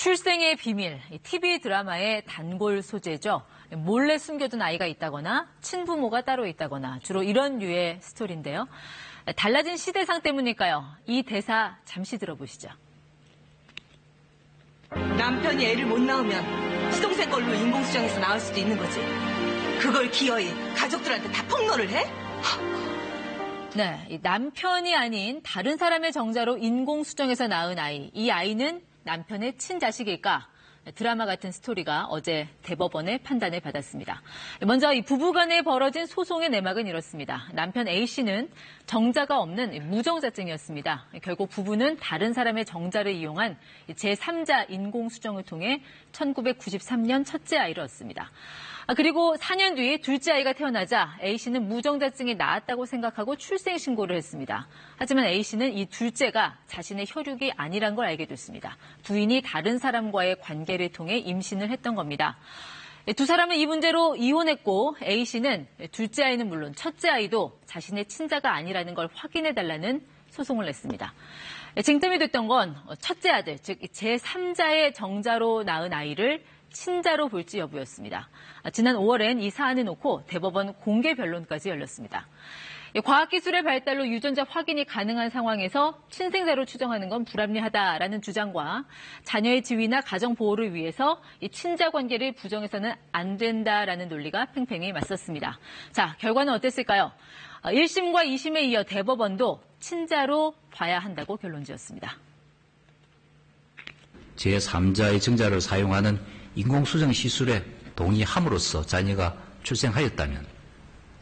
출생의 비밀, TV 드라마의 단골 소재죠. 몰래 숨겨둔 아이가 있다거나 친부모가 따로 있다거나 주로 이런 류의 스토리인데요. 달라진 시대상 때문일까요? 이 대사 잠시 들어보시죠. 남편이 애를 못 낳으면 시동생 걸로 인공수정해서 낳을 수도 있는 거지. 그걸 기어이 가족들한테 다 폭로를 해? 네, 남편이 아닌 다른 사람의 정자로 인공수정해서 낳은 아이. 이 아이는 남편의 친자식일까? 드라마 같은 스토리가 어제 대법원의 판단을 받았습니다. 먼저 이 부부 간에 벌어진 소송의 내막은 이렇습니다. 남편 A씨는 정자가 없는 무정자증이었습니다. 결국 부부는 다른 사람의 정자를 이용한 제3자 인공수정을 통해 1993년 첫째 아이를 얻습니다. 그리고 4년 뒤 둘째 아이가 태어나자 A씨는 무정자증이 나았다고 생각하고 출생신고를 했습니다. 하지만 A씨는 이 둘째가 자신의 혈육이 아니란 걸 알게 됐습니다. 부인이 다른 사람과의 관계를 통해 임신을 했던 겁니다. 두 사람은 이 문제로 이혼했고 A씨는 둘째 아이는 물론 첫째 아이도 자신의 친자가 아니라는 걸 확인해달라는 소송을 냈습니다. 쟁점이 됐던 건 첫째 아들, 즉 제3자의 정자로 낳은 아이를 친자로 볼지 여부였습니다. 지난 5월엔 이 사안을 놓고 대법원 공개 변론까지 열렸습니다. 과학기술의 발달로 유전자 확인이 가능한 상황에서 친생자로 추정하는 건 불합리하다라는 주장과 자녀의 지위나 가정 보호를 위해서 이 친자 관계를 부정해서는 안 된다라는 논리가 팽팽히 맞섰습니다. 자, 결과는 어땠을까요? 1심과 2심에 이어 대법원도 친자로 봐야 한다고 결론지었습니다. 제3자의 정자를 사용하는 인공수정 시술에 동의함으로써 자녀가 출생하였다면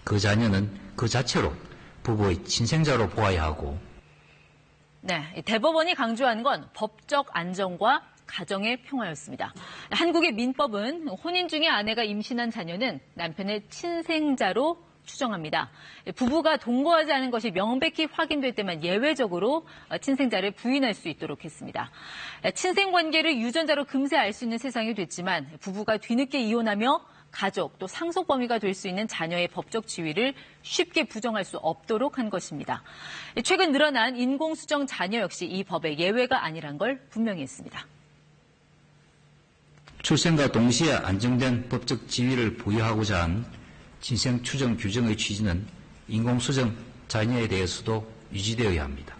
그 자녀는 그 자체로 부부의 친생자로 보아야 하고. 네, 대법원이 강조한 건 법적 안정과 가정의 평화였습니다. 한국의 민법은 혼인 중에 아내가 임신한 자녀는 남편의 친생자로 추정합니다. 부부가 동거하지 않은 것이 명백히 확인될 때만 예외적으로 친생자를 부인할 수 있도록 했습니다. 친생관계를 유전자로 금세 알 수 있는 세상이 됐지만 부부가 뒤늦게 이혼하며 가족 또 상속 범위가 될 수 있는 자녀의 법적 지위를 쉽게 부정할 수 없도록 한 것입니다. 최근 늘어난 인공수정 자녀 역시 이 법의 예외가 아니란 걸 분명히 했습니다. 출생과 동시에 안정된 법적 지위를 부여하고자 한 친생 추정 규정의 취지는 인공수정 자녀에 대해서도 유지되어야 합니다.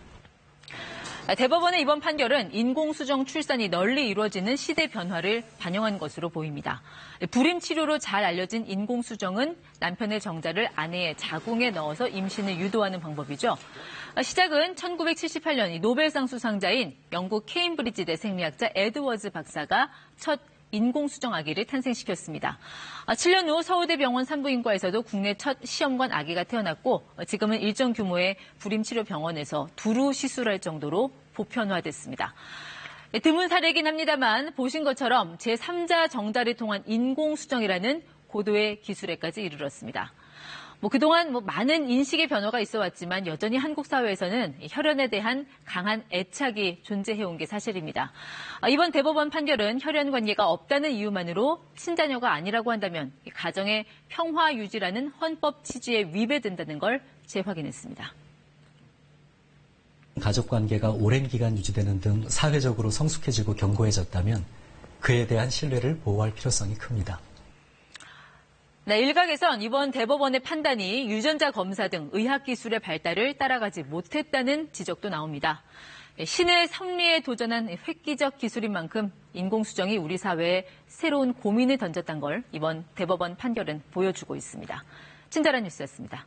대법원의 이번 판결은 인공수정 출산이 널리 이루어지는 시대 변화를 반영한 것으로 보입니다. 불임 치료로 잘 알려진 인공수정은 남편의 정자를 아내의 자궁에 넣어서 임신을 유도하는 방법이죠. 시작은 1978년 노벨상 수상자인 영국 케임브리지대 생리학자 에드워즈 박사가 첫 인공수정 아기를 탄생시켰습니다. 7년 후 서울대병원 산부인과에서도 국내 첫 시험관 아기가 태어났고 지금은 일정 규모의 불임치료 병원에서 두루 시술할 정도로 보편화됐습니다. 드문 사례이긴 합니다만 보신 것처럼 제3자 정자를 통한 인공수정이라는 고도의 기술에까지 이르렀습니다. 그동안 많은 인식의 변화가 있어 왔지만 여전히 한국 사회에서는 혈연에 대한 강한 애착이 존재해온 게 사실입니다. 이번 대법원 판결은 혈연 관계가 없다는 이유만으로 친자녀가 아니라고 한다면 가정의 평화 유지라는 헌법 취지에 위배된다는 걸 재확인했습니다. 가족관계가 오랜 기간 유지되는 등 사회적으로 성숙해지고 견고해졌다면 그에 대한 신뢰를 보호할 필요성이 큽니다. 네, 일각에선 이번 대법원의 판단이 유전자 검사 등 의학기술의 발달을 따라가지 못했다는 지적도 나옵니다. 신의 섭리에 도전한 획기적 기술인 만큼 인공수정이 우리 사회에 새로운 고민을 던졌다는 걸 이번 대법원 판결은 보여주고 있습니다. 친절한 뉴스였습니다.